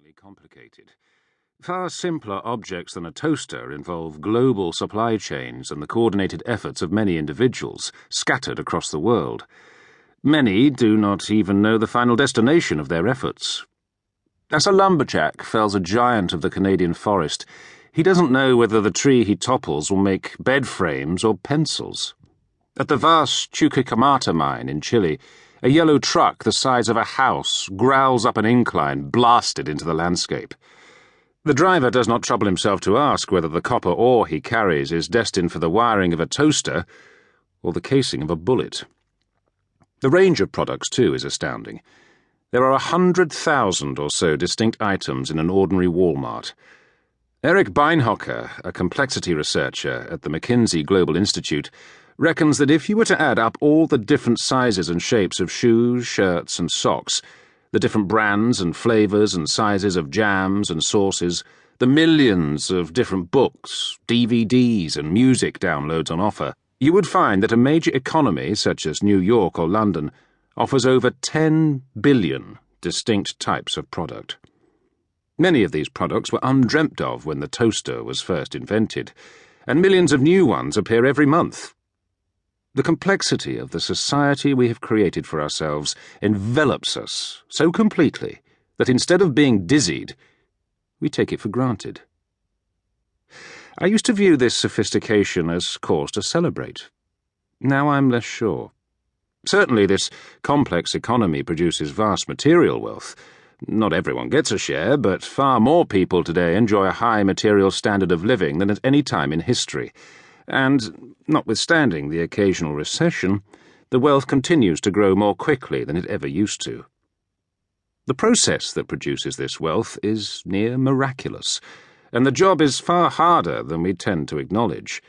extremely complicated. Far simpler objects than a toaster involve global supply chains and the coordinated efforts of many individuals scattered across the world. Many do not even know the final destination of their efforts. As a lumberjack fells a giant of the Canadian forest, he doesn't know whether the tree he topples will make bed frames or pencils. At the vast Chuquicamata mine in Chile, a yellow truck the size of a house growls up an incline blasted into the landscape. The driver does not trouble himself to ask whether the copper ore he carries is destined for the wiring of a toaster or the casing of a bullet. The range of products, too, is astounding. There are 100,000 or so distinct items in an ordinary Walmart. Eric Beinhocker, a complexity researcher at the McKinsey Global Institute, reckons that if you were to add up all the different sizes and shapes of shoes, shirts, and socks, the different brands and flavors and sizes of jams and sauces, the millions of different books, DVDs, and music downloads on offer, you would find that a major economy, such as New York or London, offers over 10 billion distinct types of product. Many of these products were undreamt of when the toaster was first invented, and millions of new ones appear every month. The complexity of the society we have created for ourselves envelops us so completely that instead of being dizzied, we take it for granted. I used to view this sophistication as cause to celebrate. Now I'm less sure. Certainly this complex economy produces vast material wealth. Not everyone gets a share, but far more people today enjoy a high material standard of living than at any time in history. And, notwithstanding the occasional recession, the wealth continues to grow more quickly than it ever used to. The process that produces this wealth is near miraculous, and the job is far harder than we tend to acknowledge.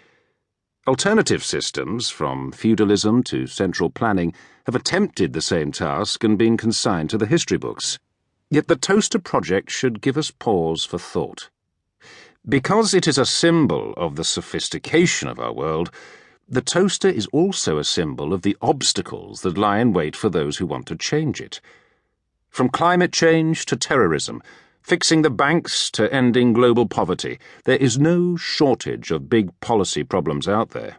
Alternative systems, from feudalism to central planning, have attempted the same task and been consigned to the history books. Yet the toaster project should give us pause for thought. Because it is a symbol of the sophistication of our world, the toaster is also a symbol of the obstacles that lie in wait for those who want to change it. From climate change to terrorism, fixing the banks to ending global poverty, there is no shortage of big policy problems out there.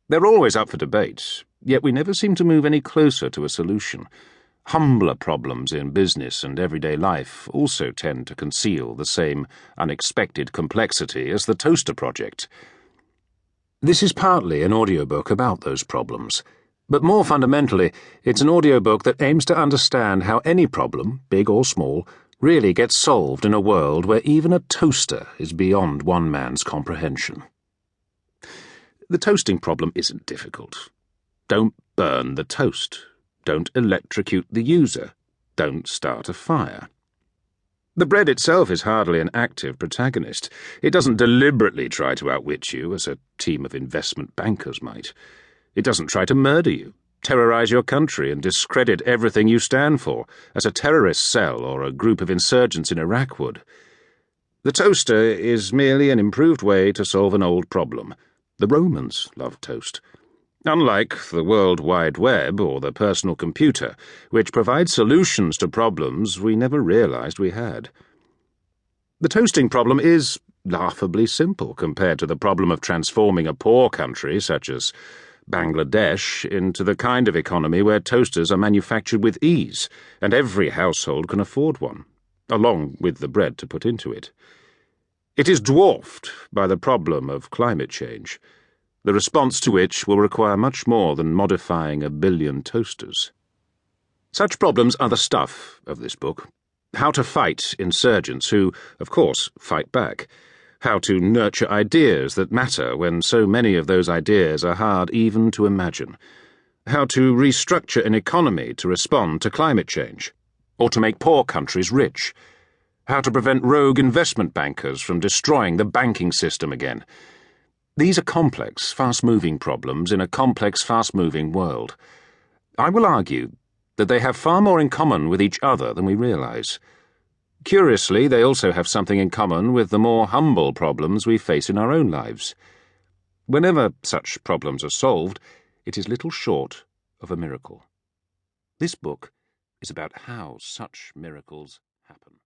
They're always up for debate, yet we never seem to move any closer to a solution. Humbler problems in business and everyday life also tend to conceal the same unexpected complexity as the toaster project. This is partly an audiobook about those problems, but more fundamentally, it's an audiobook that aims to understand how any problem, big or small, really gets solved in a world where even a toaster is beyond one man's comprehension. The toasting problem isn't difficult. Don't burn the toast. Don't electrocute the user. Don't start a fire. The bread itself is hardly an active protagonist. It doesn't deliberately try to outwit you, as a team of investment bankers might. It doesn't try to murder you, terrorize your country, and discredit everything you stand for, as a terrorist cell or a group of insurgents in Iraq would. The toaster is merely an improved way to solve an old problem. The Romans loved toast. Unlike the World Wide Web or the personal computer, which provide solutions to problems we never realized we had. The toasting problem is laughably simple compared to the problem of transforming a poor country, such as Bangladesh, into the kind of economy where toasters are manufactured with ease, and every household can afford one, along with the bread to put into it. It is dwarfed by the problem of climate change, the response to which will require much more than modifying 1 billion toasters. Such problems are the stuff of this book. How to fight insurgents who, of course, fight back. How to nurture ideas that matter when so many of those ideas are hard even to imagine. How to restructure an economy to respond to climate change, or to make poor countries rich. How to prevent rogue investment bankers from destroying the banking system again. These are complex, fast-moving problems in a complex, fast-moving world. I will argue that they have far more in common with each other than we realize. Curiously, they also have something in common with the more humble problems we face in our own lives. Whenever such problems are solved, it is little short of a miracle. This book is about how such miracles happen.